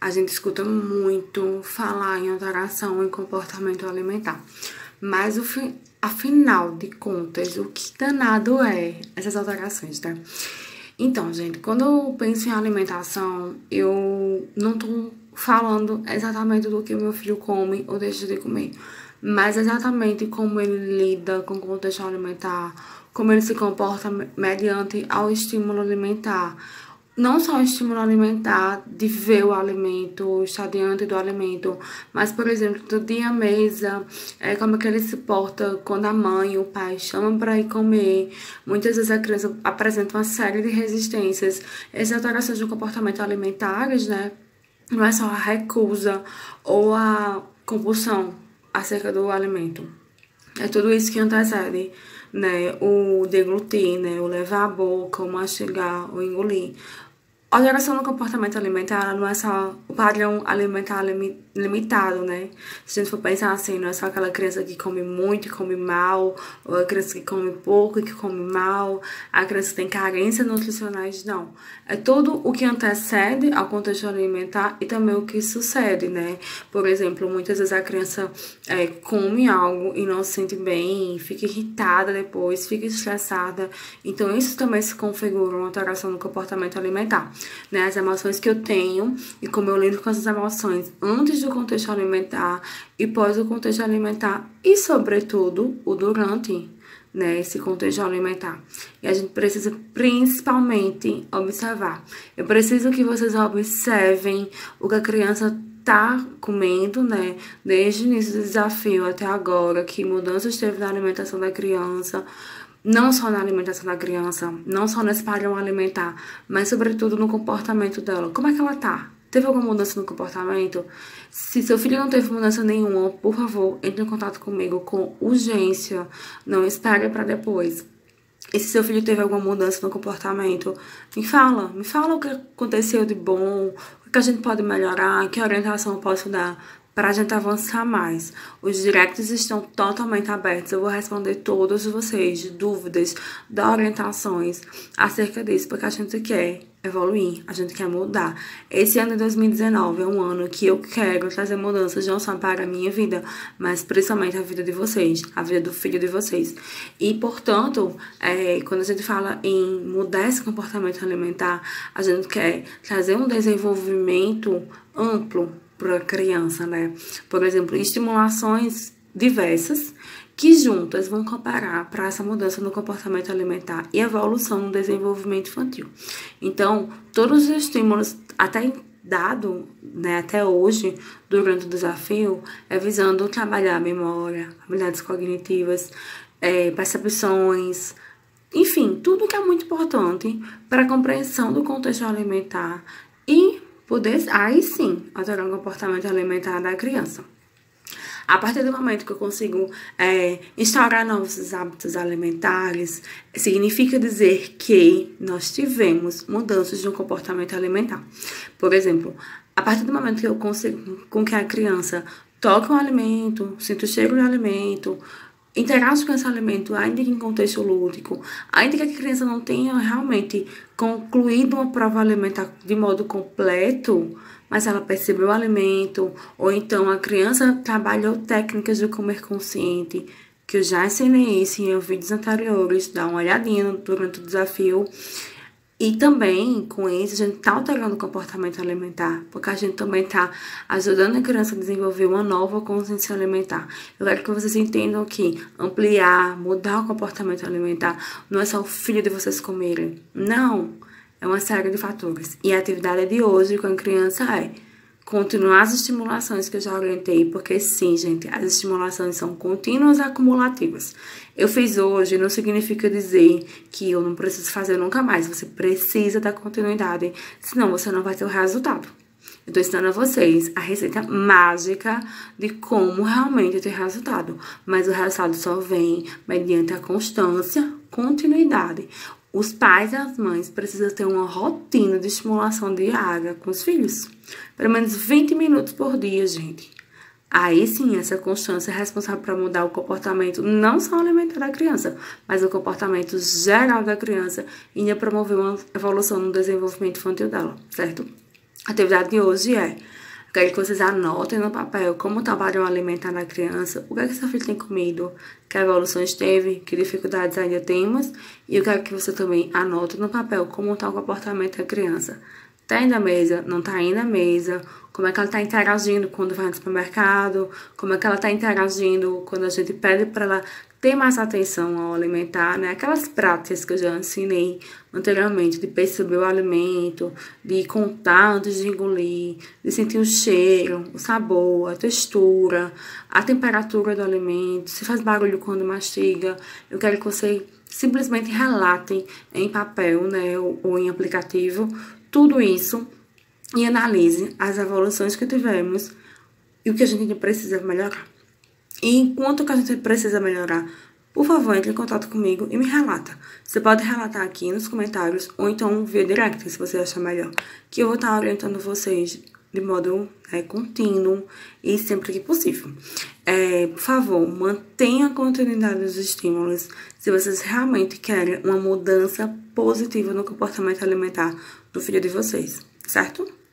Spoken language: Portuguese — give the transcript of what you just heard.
A gente escuta muito falar em alteração em comportamento alimentar. Mas, afinal de contas, o que danado é essas alterações, né? Então, gente, quando eu penso em alimentação, eu não tô falando exatamente do que o meu filho come ou deixa de comer, mas exatamente como ele lida com o contexto alimentar, como ele se comporta mediante ao estímulo alimentar. Não só o estímulo alimentar de ver o alimento, estar diante do alimento, mas, por exemplo, do dia à mesa, como é que ele se porta quando a mãe e o pai chamam para ir comer. Muitas vezes a criança apresenta uma série de resistências. Essas alterações do comportamento alimentares, né? Não é só a recusa ou a compulsão acerca do alimento. É tudo isso que antecede, né? O deglutir, né? O levar à boca, o mastigar, o engolir. A alteração no comportamento alimentar não é só o padrão alimentar limitado, né? Se a gente for pensar assim, não é só aquela criança que come muito e come mal, ou a criança que come pouco e que come mal, a criança que tem carências nutricionais, não. É tudo o que antecede ao contexto alimentar e também o que sucede, né? Por exemplo, muitas vezes a criança come algo e não se sente bem, fica irritada depois, fica estressada. Então, isso também se configura uma alteração no comportamento alimentar, né? As emoções que eu tenho e como eu lido com essas emoções antes do contexto alimentar e pós o contexto alimentar e, sobretudo, o durante, né, esse contexto alimentar. E a gente precisa principalmente observar. Eu preciso que vocês observem o que a criança tá comendo, né, desde o início do desafio até agora, que mudanças teve na alimentação da criança, não só na alimentação da criança, não só nesse padrão alimentar, mas sobretudo no comportamento dela. Como é que ela tá? Teve alguma mudança no comportamento? Se seu filho não teve mudança nenhuma, por favor, entre em contato comigo com urgência. Não espere para depois. E se seu filho teve alguma mudança no comportamento, me fala o que aconteceu de bom, o que a gente pode melhorar, que orientação eu posso dar para a gente avançar mais. Os directs estão totalmente abertos. Eu vou responder todos vocês, dúvidas, dar orientações acerca disso, porque a gente quer evoluir, a gente quer mudar. Esse ano de 2019 é um ano que eu quero trazer mudanças não só para a minha vida, mas principalmente a vida de vocês, a vida do filho de vocês. E, portanto, quando a gente fala em mudar esse comportamento alimentar, a gente quer trazer um desenvolvimento amplo para a criança, né? Por exemplo, estimulações diversas que juntas vão cooperar para essa mudança no comportamento alimentar e evolução no desenvolvimento infantil. Então, todos os estímulos até dado, né, até hoje, durante o desafio, é visando trabalhar a memória, habilidades cognitivas, percepções, enfim, tudo que é muito importante para a compreensão do contexto alimentar e poder, aí sim, alterar o comportamento alimentar da criança. A partir do momento que eu consigo instaurar novos hábitos alimentares, significa dizer que nós tivemos mudanças no comportamento alimentar. Por exemplo, a partir do momento que eu consigo com que a criança toque um alimento, sinta o cheiro do alimento, interage com esse alimento, ainda que em contexto lúdico, ainda que a criança não tenha realmente concluído uma prova alimentar de modo completo, mas ela percebeu o alimento, ou então a criança trabalhou técnicas de comer consciente, que eu já ensinei isso em vídeos anteriores, dá uma olhadinha durante o desafio. E também, com isso, a gente está alterando o comportamento alimentar, porque a gente também está ajudando a criança a desenvolver uma nova consciência alimentar. Eu quero que vocês entendam que ampliar, mudar o comportamento alimentar não é só o filho de vocês comerem. Não, é uma série de fatores. E a atividade de hoje com a criança é continuar as estimulações que eu já orientei, porque sim, gente, as estimulações são contínuas e acumulativas. Eu fiz hoje não significa dizer que eu não preciso fazer nunca mais. Você precisa dar continuidade, senão você não vai ter o resultado. Eu estou ensinando a vocês a receita mágica de como realmente ter resultado. Mas o resultado só vem mediante a constância, continuidade. Os pais e as mães precisam ter uma rotina de estimulação diária com os filhos. Pelo menos 20 minutos por dia, gente. Aí sim, essa constância é responsável para mudar o comportamento, não só alimentar da criança, mas o comportamento geral da criança e promover uma evolução no desenvolvimento infantil dela, certo? A atividade de hoje é: quero que vocês anotem no papel como está o padrão alimentar da criança, o que é que seu filho tem comido, que evoluções teve, que dificuldades ainda temos, e eu quero que você também anote no papel como está o comportamento da criança. Tá indo à mesa, não tá indo à mesa, como é que ela tá interagindo quando vai no supermercado, como é que ela tá interagindo quando a gente pede para ela ter mais atenção ao alimentar, né? Aquelas práticas que eu já ensinei anteriormente, de perceber o alimento, de contar antes de engolir, de sentir o cheiro, o sabor, a textura, a temperatura do alimento, se faz barulho quando mastiga. Eu quero que você simplesmente relatem em papel, né, ou em aplicativo, tudo isso e analise as evoluções que tivemos e o que a gente precisa melhorar. E enquanto que a gente precisa melhorar, por favor, entre em contato comigo e me relata. Você pode relatar aqui nos comentários ou então via direct, se você achar melhor, que eu vou estar orientando vocês de modo contínuo e sempre que possível. Por favor, mantenha a continuidade dos estímulos se vocês realmente querem uma mudança positiva no comportamento alimentar do filho de vocês, certo?